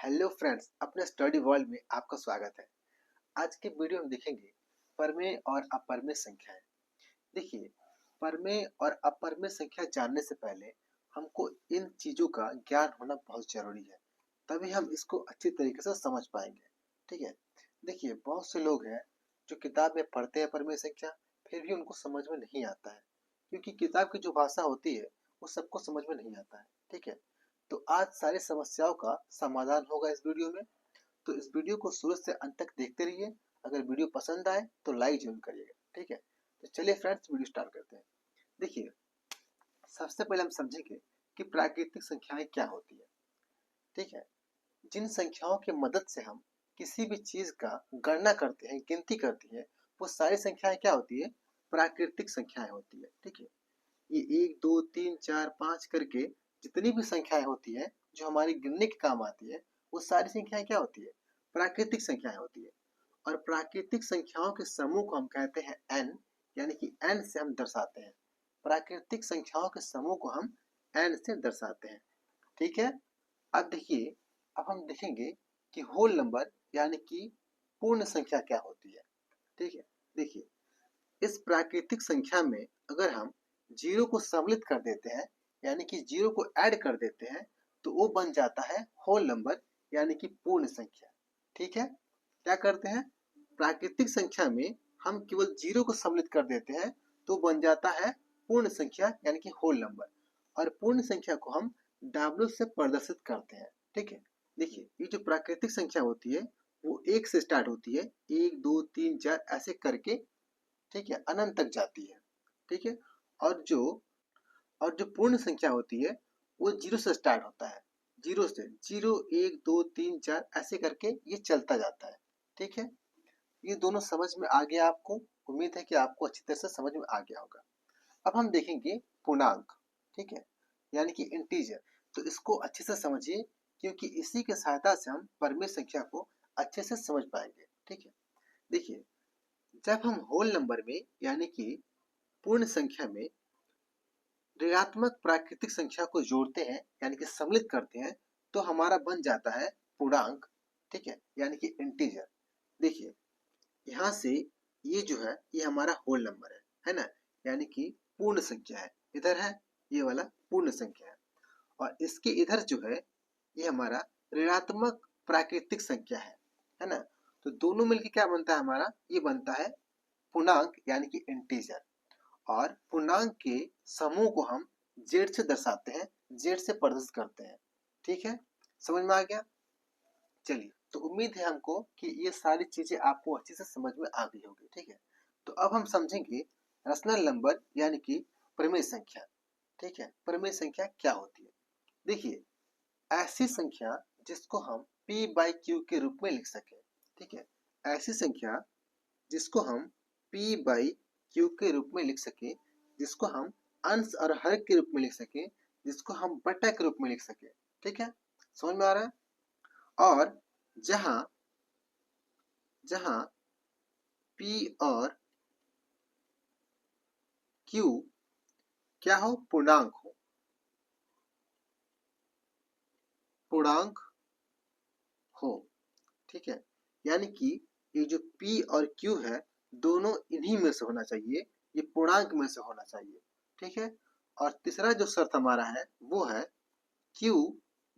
Hello friends, अपने study world में आपका स्वागत है। आज के वीडियो में देखेंगे परमेय और अपरमेय संख्याएं। देखिए, परमेय और अपरमेय संख्या जानने से पहले हमको इन चीजों का ज्ञान होना बहुत जरूरी है, तभी हम इसको अच्छी तरीके से समझ पाएंगे। ठीक है। देखिए, बहुत से लोग हैं जो किताब में पढ़ते हैं परमेय संख्या, फिर भी उनको समझ में नहीं आता है, क्योंकि किताब की जो भाषा होती है वो सबको समझ में नहीं आता है। ठीक है। तो आज सारी समस्याओं का समाधान होगा इस वीडियो में। तो इस वीडियो को शुरू से अंत तक देखते रहिए। अगर वीडियो पसंद आए तो लाइक जरूर करिएगा। ठीक है। तो चलिए फ्रेंड्स, वीडियो स्टार्ट करते हैं। देखिए, सबसे पहले हम समझेंगे कि प्राकृतिक संख्याएं क्या होती है। ठीक है। जिन संख्याओं की मदद से हम किसी भी चीज का गणना करते हैं, गिनती करती है, वो सारी संख्याएं क्या होती है? प्राकृतिक संख्याएं होती है। ठीक है। ये 1 2 3 4 5 करके जितनी भी संख्याएं होती है जो हमारी गिनने के काम आती है, वो सारी संख्याएं क्या होती है? प्राकृतिक संख्याएं होती है। और प्राकृतिक संख्याओं के समूह को हम कहते हैं n, यानी कि n से हम दर्शाते हैं। प्राकृतिक संख्याओं के समूह को हम n से दर्शाते हैं। ठीक है। अब देखिए, अब हम देखेंगे कि होल नंबर यानी कि पूर्ण संख्या क्या होती है। ठीक है। देखिए, इस प्राकृतिक संख्या में अगर हम जीरो को सम्मिलित कर देते हैं, यानी कि जीरो को ऐड कर देते हैं, तो वो बन जाता है होल नंबर यानी कि पूर्ण संख्या। ठीक है। क्या करते हैं? प्राकृतिक संख्या में हम केवल जीरो को सम्मिलित कर देते हैं तो बन जाता है पूर्ण संख्या यानी कि होल नंबर। और पूर्ण संख्या को हम W से प्रदर्शित करते हैं। ठीक है। देखिए, ये जो प्राकृतिक संख्या होती है वो एक से स्टार्ट होती है, 1 2 3 4 ऐसे करके, ठीक है, अनंत तक जाती है। ठीक है। और जो पूर्ण संख्या होती है वो जीरो से स्टार्ट होता है, जीरो से 0 1 2 3 4 ऐसे करके ये चलता जाता है। ठीक है। ये दोनों समझ में आ गया आपको? उम्मीद है कि आपको अच्छी तरह से समझ में आ गया होगा। अब हम देखेंगे पूर्णांक। ठीक है। यानी कि इंटीजर। तो इसको अच्छे से समझिए, क्योंकि इसी के सहायता से हम परमेय संख्या को अच्छे से समझ पाएंगे। ठीक है। देखिए, जब हम होल नंबर में यानी कि पूर्ण संख्या में ऋणात्मक प्राकृतिक संख्या को जोड़ते हैं यानी कि सम्मिलित करते हैं, तो हमारा बन जाता है पूर्णांक। ठीक है। यानी कि इंटीजर। देखिए, यहाँ से ये जो है ये हमारा होल नंबर है ना, यानी कि पूर्ण संख्या है। इधर है ये वाला पूर्ण संख्या है, और इसके इधर जो है ये हमारा ऋणात्मक प्राकृतिक संख्या है ना। तो दोनों मिलकर क्या बनता है हमारा? ये बनता है पूर्णांक यानी कि इंटीजर। और पूर्णांक के समूह को हम जेड से दर्शाते हैं, जेड से प्रदर्शित करते हैं। ठीक है। समझ में आ गया? चलिए, तो उम्मीद है हमको कि ये सारी चीजें आपको अच्छे से समझ में आ गई होगी। ठीक है। तो अब हम समझेंगे रैशनल नंबर यानी कि परिमेय संख्या। ठीक है। परिमेय संख्या क्या होती है? देखिए, ऐसी संख्या जिसको हम p बाई क्यू के रूप में लिख सके। ठीक है। ऐसी संख्या जिसको हम p बाई क्यू के रूप में लिख सके, जिसको हम अंश और हर के रूप में लिख सके, जिसको हम बटा के रूप में लिख सके। ठीक है। समझ में आ रहा है? और जहां जहां p और q क्या हो? पूर्णांक हो। पूर्णांक हो। ठीक है। यानी कि ये जो p और q है, दोनों इन्हीं में से होना चाहिए, ये पूर्णांक में से होना चाहिए। ठीक है। और तीसरा जो शर्त हमारा है वो है q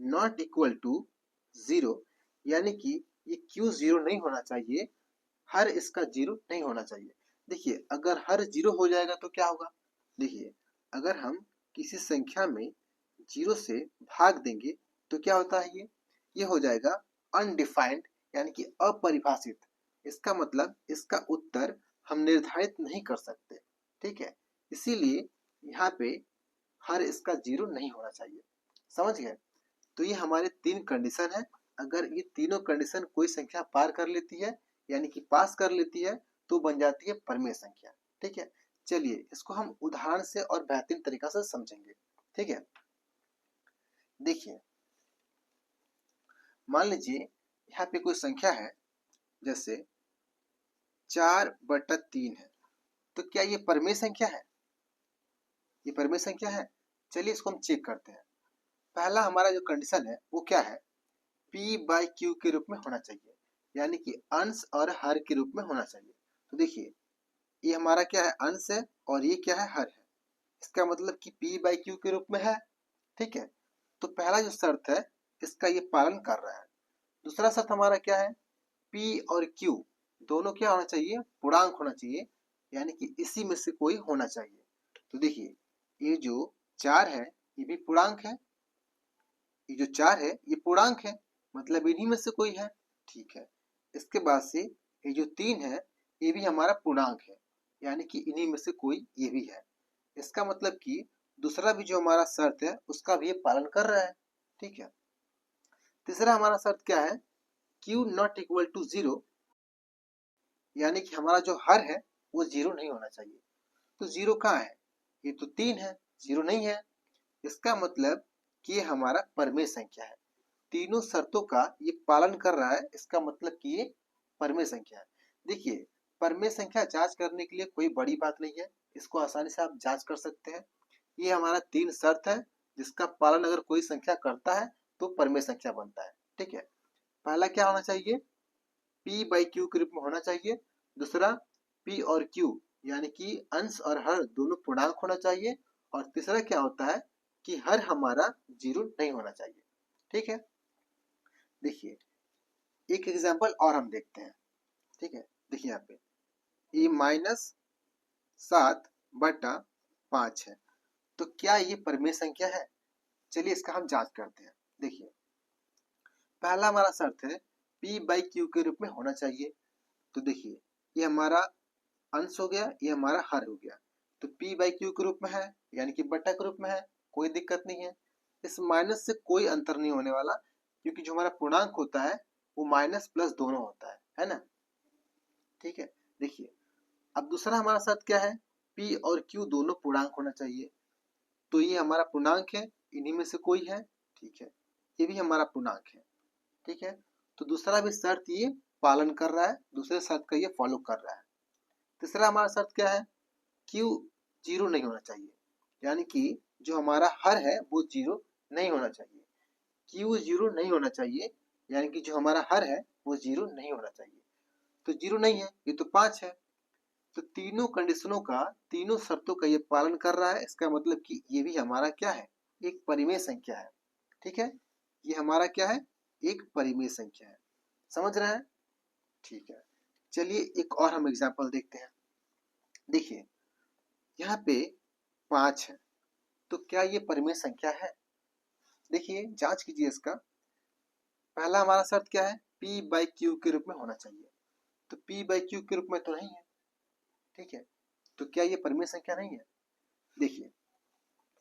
नॉट इक्वल टू 0, यानी कि ये q 0 नहीं होना चाहिए, हर इसका 0 नहीं होना चाहिए। देखिए, अगर हर 0 हो जाएगा तो क्या होगा? देखिए, अगर हम किसी संख्या में 0 से भाग देंगे तो क्या होता है? ये हो जाएगा अनडिफाइंड यानी कि अपरिभाषित। इसका मतलब इसका उत्तर हम निर्धारित नहीं कर सकते। ठीक है। इसीलिए यहाँ पे हर इसका 0 नहीं होना चाहिए। समझ गए? तो ये हमारे 3 कंडीशन है। अगर ये तीनों कंडीशन कोई संख्या पार कर लेती है यानी कि पास कर लेती है, तो बन जाती है परमेय संख्या। ठीक है। चलिए, इसको हम उदाहरण से और बेहतरीन तरीका से समझेंगे। ठीक है। देखिए, मान लीजिए यहाँ पे कोई संख्या है, जैसे 4/3 है, तो क्या ये परमेय संख्या है? ये परमेय संख्या है? चलिए इसको हम चेक करते हैं। पहला हमारा जो कंडीशन है वो क्या है? p बाई q के रूप में होना चाहिए, यानी कि अंश और हर के रूप में होना चाहिए। तो देखिए ये हमारा क्या है, अंश है और ये क्या है, हर है। इसका मतलब कि p बाई q के रूप में है। ठीक है, तो पहला जो शर्त है इसका ये पालन कर रहा है। दूसरा शर्त हमारा क्या है, p और q दोनों क्या होना चाहिए, पूर्णांक होना चाहिए, यानी कि इसी में से कोई होना चाहिए। तो देखिए ये जो 4 है ये भी पूर्णांक है, ये जो 4 है ये पूर्णांक है, मतलब इन्हीं में से कोई है। ठीक है, इसके बाद से ये जो 3 है ये भी हमारा पूर्णांक है, यानी कि इन्हीं में से कोई ये भी है। इसका मतलब कि दूसरा भी जो हमारा शर्त है उसका भी ये पालन कर रहा है। ठीक है, तीसरा हमारा शर्त क्या है, q नॉट इक्वल टू 0, यानी कि हमारा जो हर है वो 0 नहीं होना चाहिए। तो 0 कहाँ है, ये तो 3 है, 0 नहीं है। इसका मतलब कि ये हमारा परमेय संख्या है, तीनों शर्तों का ये पालन कर रहा है। इसका मतलब कि ये परमेय संख्या है। देखिए परमेय संख्या जांच करने के लिए कोई बड़ी बात नहीं है, इसको आसानी से आप जांच कर सकते हैं। ये हमारा 3 शर्त है जिसका पालन अगर कोई संख्या करता है तो परमेय संख्या बनता है। ठीक है, पहला क्या होना चाहिए, p बाई q के रूप में होना चाहिए। दूसरा p और q यानी कि अंश और हर दोनों पूर्णांक होना चाहिए। और तीसरा क्या होता है कि हर हमारा 0 नहीं होना चाहिए। ठीक है, देखिए एक एग्जाम्पल और हम देखते हैं। ठीक है, देखिए यहाँ पे ये -7/5 है, तो क्या ये परमेय संख्या है? चलिए इसका हम जांच करते हैं। देखिए पहला हमारा शर्त है p बाई q के रूप में होना चाहिए। तो देखिए ये हमारा अंश हो गया, ये हमारा हर हो गया। तो p बाई q के रूप में है, यानी कि बट्टा के रूप में है, कोई दिक्कत नहीं है। इस माइनस से कोई अंतर नहीं होने वाला, क्योंकि जो हमारा पूर्णांक होता है वो माइनस प्लस दोनों होता है ना। ठीक है, देखिए अब दूसरा हमारा शर्त क्या है, p और q दोनों पूर्णांक होना चाहिए। तो ये हमारा पूर्णांक है, इन्हीं में से कोई है। ठीक है, ये भी हमारा पूर्णांक है। ठीक है, तो दूसरा भी शर्त ये पालन कर रहा है, दूसरे शर्त का ये फॉलो कर रहा है। तीसरा हमारा शर्त क्या है, q 0 नहीं होना चाहिए, यानी कि जो हमारा हर है वो 0 नहीं होना चाहिए। q 0 नहीं होना चाहिए, यानी कि जो हमारा हर है वो 0 नहीं होना चाहिए। तो 0 नहीं है, ये तो 5 है। तो तीनों कंडीशनों का, तीनों शर्तों का ये पालन कर रहा है। इसका मतलब कि ये भी हमारा क्या है, एक परिमेय संख्या है। ठीक है, ये हमारा क्या है, एक परिमेय संख्या है। समझ रहे हैं? ठीक है, चलिए एक और हम एग्जांपल देखते हैं। देखिए यहाँ पे 5 है, तो क्या ये परिमेय संख्या है? देखिए जांच कीजिए इसका। पहला हमारा शर्त क्या है, p बाई q के रूप में होना चाहिए। तो p बाई q के रूप में तो नहीं है। ठीक है, तो क्या ये परिमेय संख्या नहीं है? देखिए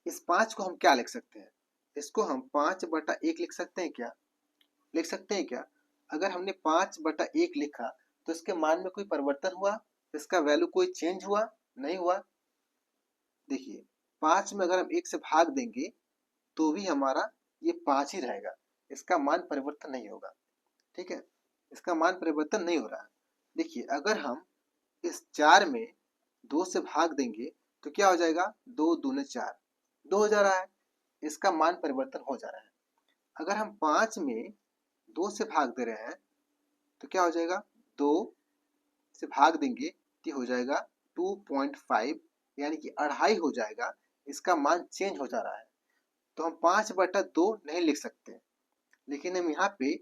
इस 5 को हम क्या लिख सकते हैं, इसको हम 5/1 लिख सकते हैं क्या? लिख सकते हैं क्या? अगर हमने 5/1 लिखा तो इसके मान में कोई परिवर्तन हुआ, इसका वैल्यू कोई चेंज हुआ? नहीं हुआ। देखिए 5 में अगर हम 1 से भाग देंगे तो भी हमारा ये 5 ही रहेगा, इसका मान परिवर्तन नहीं होगा। ठीक है, इसका मान परिवर्तन नहीं हो रहा है। देखिए अगर हम इस 4 में 2 से भाग देंगे तो क्या हो जाएगा, 2 दूने 4, 2 हो जा रहा है, इसका मान परिवर्तन हो जा रहा है। अगर हम 5 में 2 से भाग दे रहे हैं तो क्या हो जाएगा, 2 से भाग देंगे तो हो जाएगा 2.5, यानी कि 2.5 हो जाएगा, इसका मान चेंज हो जा रहा है। तो हम 5/2 नहीं लिख सकते, लेकिन हम यहाँ पे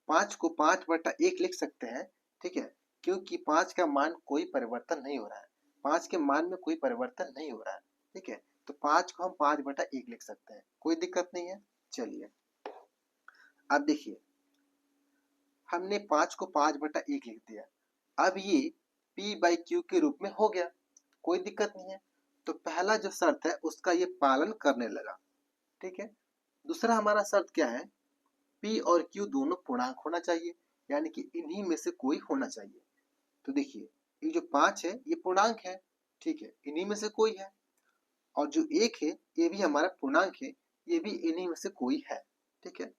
5 को 5/1 लिख सकते हैं। ठीक है, क्योंकि 5 का मान कोई परिवर्तन नहीं हो रहा है, 5 के मान में कोई परिवर्तन नहीं हो रहा है। ठीक है, तो 5 को हम 5/1 लिख सकते हैं, कोई दिक्कत नहीं है। चलिए अब देखिए हमने 5 को 5/1 लिख दिया, अब ये p बाई q के रूप में हो गया, कोई दिक्कत नहीं है। तो पहला जो शर्त है उसका ये पालन करने लगा। ठीक है, दूसरा हमारा शर्त क्या है, p और q दोनों पूर्णांक होना चाहिए, यानी कि इन्हीं में से कोई होना चाहिए। तो देखिए ये जो 5 है ये पूर्णांक है। ठीक है, इन्हीं में से कोई है। और जो 1 है ये भी हमारा पूर्णांक है, ये भी इन्हीं में से कोई है। ठीक है,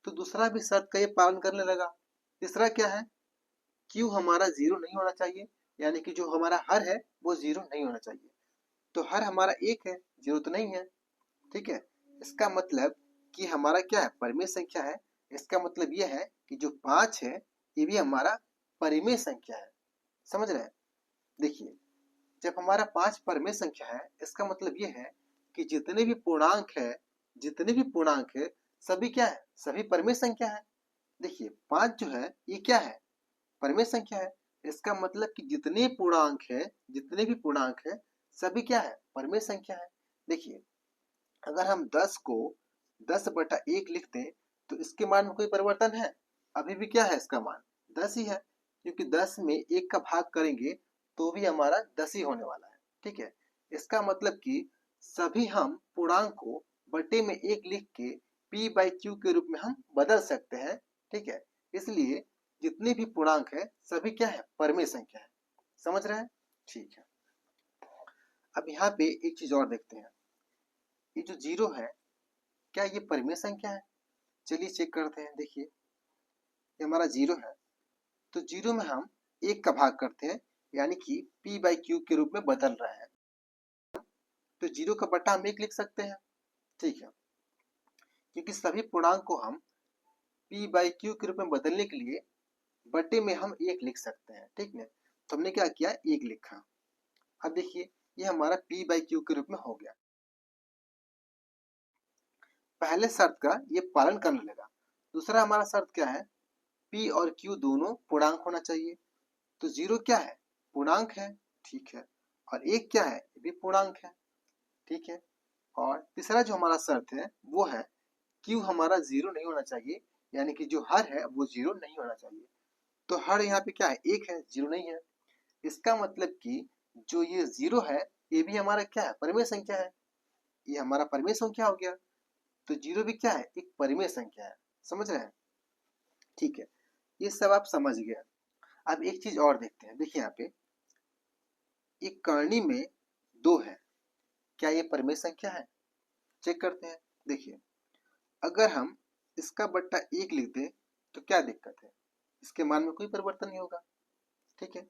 तो दूसरा भी शर्त का ये पालन करने लगा। तीसरा क्या है, q हमारा 0 नहीं होना चाहिए, यानी कि जो हमारा हर है वो 0 नहीं होना चाहिए। तो हर हमारा 1 है, 0 तो नहीं है। ठीक है, इसका मतलब कि हमारा क्या है, परिमेय संख्या है, इसका मतलब ये है कि जो 5 है ये भी हमारा परिमेय संख्या है। समझ रहे हैं? देखिए, जब हमारा 5 परिमेय संख्या है, इसका मतलब ये है कि जितने भी पूर्णांक है सभी क्या है? सभी परिमेय संख्या है। देखिए 5 जो है ये क्या है? परिमेय संख्या है। इसका मतलब कि जितने भी पूर्णांक है सभी क्या है? परिमेय संख्या है। देखिए, अगर हम 10 को 10/1 लिख दें तो इसके मान में कोई परिवर्तन है? अभी भी क्या है इसका मान? 10 ही है, क्योंकि 10 में 1 का भाग करेंगे तो भी हमारा 10 ही होने वाला है। ठीक है? इसका मतलब कि सभी हम पूर्णांक को बटे में 1 लिख के p/q के रूप में हम बदल सकते हैं। ठीक है? इसलिए जितने भी पूर्णांक है सभी क्या है? परिमेय संख्या है। समझ रहे हैं? ठीक है। अब यहाँ पे एक चीज और देखते हैं, ये जो 0 है क्या ये परिमेय संख्या है? चलिए चेक करते हैं। देखिए, ये हमारा 0 है, तो 0 में हम 1 का भाग करते हैं, यानी कि p/q के रूप में बदल रहा है, तो 0 का बटा हम 1 लिख सकते हैं। ठीक है, क्योंकि सभी पूर्णांक को हम p/q के रूप में बदलने के लिए बटे में हम 1 लिख सकते हैं। ठीक है, तो हमने क्या किया? 1 लिखा। अब देखिए, ये हमारा p/q के रूप में हो गया। पहले शर्त का ये पालन करने लगा। दूसरा हमारा शर्त क्या है? p और q दोनों पूर्णांक होना चाहिए। तो 0 क्या है? पूर्णांक है। ठीक है, और 1 क्या है? ये भी पूर्णांक है। ठीक है, और तीसरा जो हमारा शर्त है वो है q हमारा 0 नहीं होना चाहिए, यानी कि जो हर है वो 0 नहीं होना चाहिए। तो हर यहाँ पे क्या है? 1 है, 0 नहीं है। इसका मतलब कि जो ये 0 है ये भी हमारा क्या है? परिमेय संख्या है। ये हमारा परिमेय संख्या हो गया। तो 0 भी क्या है? एक परिमेय संख्या है। समझ रहे हैं? ठीक है, ये सब आप समझ गए। अब एक चीज और देखते हैं। देखिए यहाँ पे एक करनी में 2 है, क्या ये परिमेय संख्या है? चेक करते हैं। देखिए, अगर हम इसका बट्टा 1 लिख दें तो क्या दिक्कत है? इसके मान में कोई परिवर्तन नहीं होगा। ठीक है,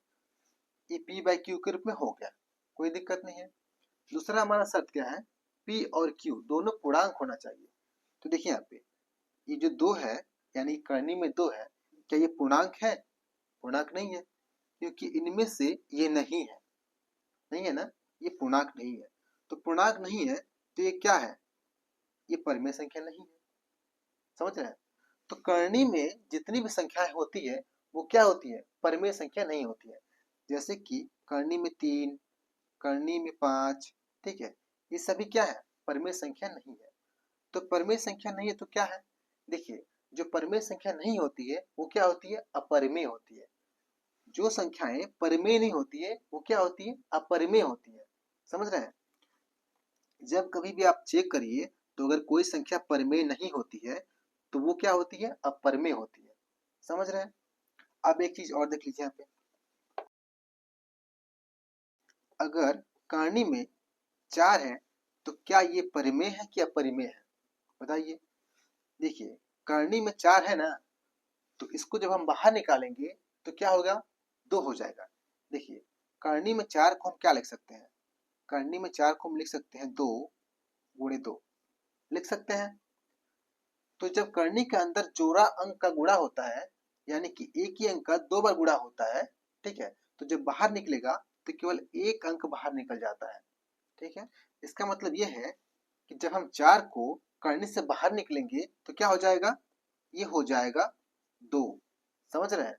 ये p/q के रूप में हो गया, कोई दिक्कत नहीं है। दूसरा हमारा शर्त क्या है? p और q दोनों पूर्णांक होना चाहिए। तो देखिए यहाँ पे ये जो 2 है, यानी करनी में 2 है, क्या ये पूर्णांक है? पूर्णांक नहीं है, क्योंकि इनमें से ये नहीं है। नहीं है ना? ये पूर्णांक नहीं है। तो पूर्णांक नहीं है तो ये क्या है? ये परिमेय संख्या नहीं है। समझ रहे हैं? तो करनी में जितनी भी संख्याएं होती है वो क्या होती है? परिमेय संख्या नहीं होती है। जैसे कि करनी में 3, करनी में 5। ठीक है, ये सभी क्या है? परिमेय संख्या नहीं है। तो परिमेय संख्या नहीं है तो क्या है? देखिए, जो परिमेय संख्या नहीं होती है वो क्या होती है? अपरिमेय होती है। जो संख्याएं परिमेय नहीं होती है वो क्या होती है? अपरिमेय होती है। समझ रहे हैं? जब कभी भी आप चेक करिए तो अगर कोई संख्या परिमेय नहीं होती है तो वो क्या होती है? अपरिमेय होती है। समझ रहे हैं? अब एक चीज और देख लीजिए यहाँ पे, अगर करनी में 4 है तो क्या ये परिमेय है कि अपरिमेय है? बताइए। देखिए, करनी में 4 है ना, तो इसको जब हम बाहर निकालेंगे तो क्या होगा? 2 हो जाएगा। देखिए, करनी में 4 को हम क्या लिख सकते हैं? करनी में 4 को हम लिख सकते हैं 2 × 2 लिख सकते हैं। तो जब करनी के अंदर जोड़ा अंक का गुणा होता है, यानी कि एक ही अंक का 2 बार गुणा होता है, ठीक है, तो जब बाहर निकलेगा तो केवल एक अंक बाहर निकल जाता है। ठीक है, इसका मतलब यह है कि जब हम 4 को करनी से बाहर निकलेंगे तो क्या हो जाएगा? ये हो जाएगा 2। समझ रहे हैं?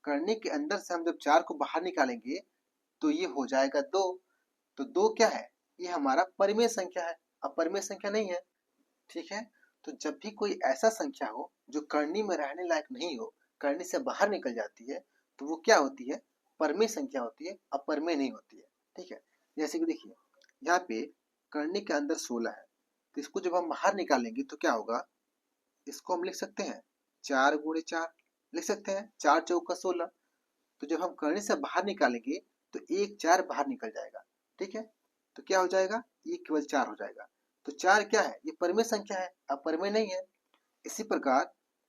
करनी के अंदर से हम जब 4 को बाहर निकालेंगे तो ये हो जाएगा 2। तो 2 क्या है? ये हमारा परिमेय संख्या है, अपरिमेय संख्या नहीं है। ठीक है, तो जब भी कोई ऐसा संख्या हो जो करनी में रहने लायक नहीं हो, करनी से बाहर निकल जाती है, तो वो क्या होती है? परिमेय संख्या होती है, अपरिमेय नहीं होती है। ठीक है, जैसे कि देखिए यहाँ पे करनी के अंदर 16 है, तो इसको जब हम बाहर निकालेंगे तो क्या होगा? इसको हम लिख सकते हैं 4 × 4 लिख सकते हैं, 4 × 4 = 16। तो जब हम करनी से बाहर निकालेंगे तो एक 4 बाहर निकल जाएगा। ठीक है, तो क्या हो जाएगा? ये केवल 4 हो जाएगा। तो 4 क्या है? ये परिमेय संख्या है, अपरिमेय नहीं है। इसी प्रकार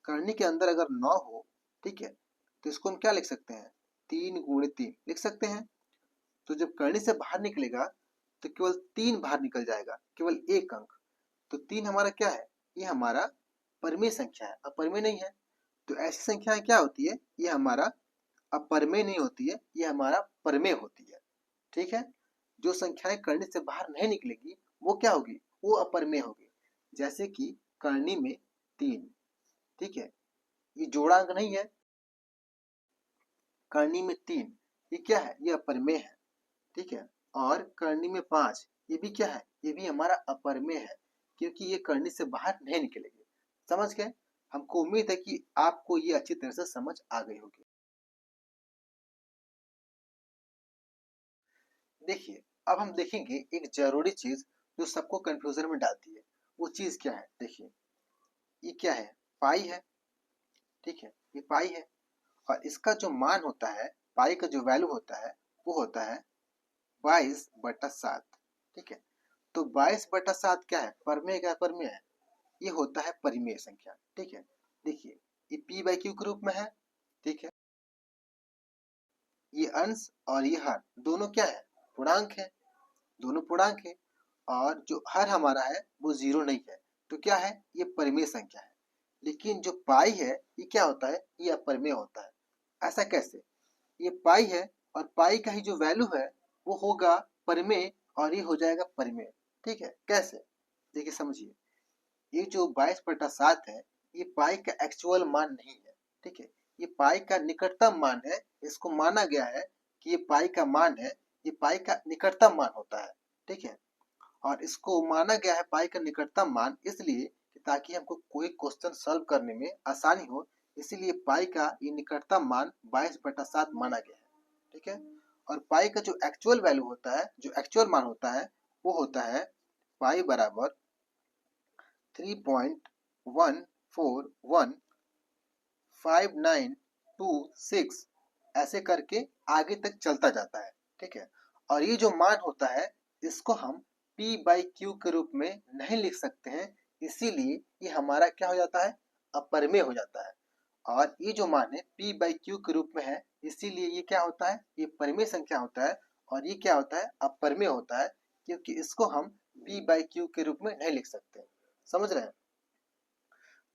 करनी के अंदर अगर 9 हो, ठीक है, तो इसको हम क्या लिख सकते हैं? 3 × 3 लिख सकते हैं। तो जब करनी से बाहर निकलेगा तो केवल 3 बाहर निकल जाएगा, केवल एक अंक। तो 3 हमारा क्या है? ये हमारा परिमेय संख्या है, अपरिमेय नहीं है। तो ऐसी संख्याएं क्या होती है, ये हमारा अपरिमेय नहीं होती है, ये हमारा परिमेय होती है। ठीक है, जो संख्याएं करनी से बाहर नहीं निकलेगी वो क्या होगी, वो अपरिमेय होगी। जैसे कि करनी में 3, ठीक है, ये जोड़ांक नहीं है। करनी में 3 ये क्या है, ये अपरिमेय है। ठीक है, और करनी में 5 ये भी क्या है, ये भी हमारा अपरिमेय है, क्योंकि ये करनी से बाहर नहीं निकलेगी। समझ गए? हमको उम्मीद है कि आपको ये अच्छी तरह से समझ आ गई होगी। देखिए, अब हम देखेंगे एक जरूरी चीज जो सबको कंफ्यूजन में डालती है। वो चीज क्या है, देखिए ये क्या है, पाई है। ठीक है, ये पाई है, और इसका जो मान होता है, पाई का जो वैल्यू होता है वो होता है 22/7। ठीक है, तो 22/7 क्या है, परमेय क्या परमेय है, ये होता है परिमेय संख्या। ठीक है, देखिए ये पी बाई क्यू के रूप में है। ठीक है, ये अंश और ये हर दोनों क्या है, पूर्णांक है, दोनों पूर्णांक है। और जो हर हमारा है वो जीरो नहीं है, तो क्या है, ये परिमेय संख्या है। लेकिन जो पाई है ये क्या होता है, ये अपरिमेय होता है। ऐसा कैसे, ये पाई है और पाई का ही जो वैल्यू है वो होगा परिमेय और ये हो जाएगा परिमेय। ठीक है, कैसे, देखिए समझिए, ये जो 22/7 है ये पाई का एक्चुअल मान नहीं है। ठीक है, ये पाई का निकटतम मान है। इसको माना गया है कि ये पाई का मान है, ये पाई का निकटतम मान होता है। ठीक है, और इसको माना गया है पाई का निकटतम मान इसलिए कि ताकि हमको कोई क्वेश्चन सॉल्व करने में आसानी हो, इसीलिए पाई का ये निकटतम मान 22/7 माना गया है। ठीक है, और पाई का जो एक्चुअल वैल्यू होता है, जो एक्चुअल मान होता है वो होता है पाई बराबर 3.141596 ऐसे करके आगे तक चलता जाता है। ठीक है, और ये जो मान होता है इसको हम P बाई क्यू के रूप में नहीं लिख सकते हैं, इसीलिए ये हमारा क्या हो जाता है, अपरिमेय हो जाता है। और ये जो मान है P बाई क्यू के रूप में है, इसीलिए ये क्या होता है, ये परिमेय संख्या होता है। और ये क्या होता है, अपरिमेय होता है, क्योंकि इसको हम P बाई क्यू के रूप में नहीं लिख सकते। समझ रहे हैं?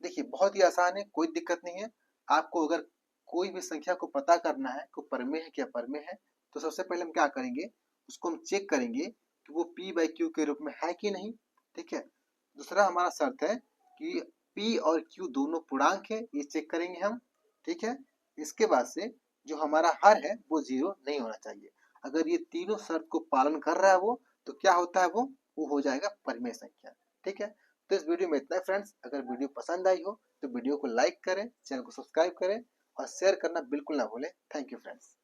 देखिए बहुत ही आसान है, कोई दिक्कत नहीं है। आपको अगर कोई भी संख्या को पता करना है कि परिमेय है क्या परिमेय है, तो सबसे पहले हम क्या करेंगे, उसको हम चेक करेंगे कि वो P बाई क्यू के रूप में है कि नहीं। ठीक है, दूसरा हमारा शर्त है कि P और Q दोनों पूर्णांक है, ये चेक करेंगे हम। ठीक है, इसके बाद से जो हमारा हर है वो जीरो नहीं होना चाहिए। अगर ये तीनों शर्त को पालन कर रहा है वो, तो क्या होता है वो हो जाएगा परिमेय संख्या। ठीक है, तो इस वीडियो में इतना है फ्रेंड्स। अगर वीडियो पसंद आई हो तो वीडियो को लाइक करें, चैनल को सब्सक्राइब करें और शेयर करना बिल्कुल ना भूलें। Thank you friends.